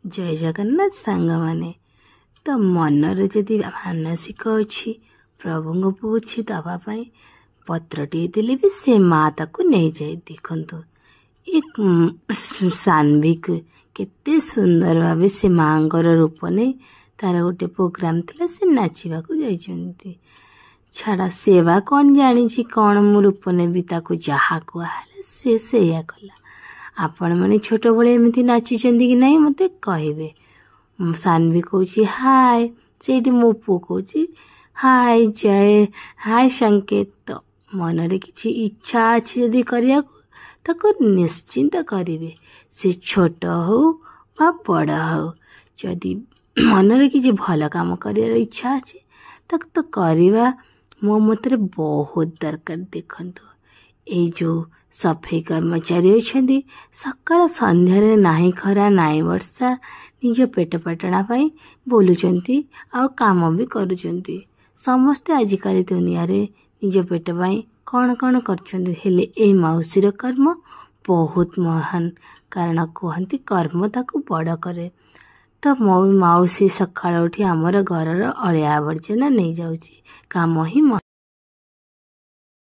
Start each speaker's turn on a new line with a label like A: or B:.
A: जय जगन्नाथ सांग माने तो मनरे जदि मानसिक अच्छी प्रभु पूछी दवापाई पत्रटी देले भी से माँ ताकू नहीं जाए। देखंतु एक सान्विक केते सुंदर भावे से माँगर रूप नहीं तार गोटे प्रोग्राम थिला से नाचिबा को जाइछंती। छाड़ा सेवा कौन जानी कौन मु रूप ने भी ताकू जहा कहले से सेया कला। आपण माने छोट बळे एमिति नाचिचंती कि नहीं मते कहबे। सान्वी कहूची हाय सेठी मो पु कहूची हाय जय हाय संकेत। तो मनरे किछि इच्छा अछि यदि करिया ताको निश्चिंत करिवे से छोट हो बा बड़ हो। जदि मनरे किछि भल काम करिया इच्छा अछि तक तो करिवा मो मतरे बहुत दरकार। देखंतु ए जो सफाई कर्मचारी अच्छे सकाळ संध्यारे नाही खरा नाही वर्षा निज पेट पाटणा पाई बोलुचंती आ काम भी करूचंती। समस्ते आजिकाली दुनिया रे निज पेट पाई कौन कौन करछंती हेले ए माउसीर कर्म बहुत महान। कारण कहती कर्म ताकू बड़ करे। तो मो माउसी सकाळ उठी आमर घरर अलिया आवर्जना नहीं जाउची काम ही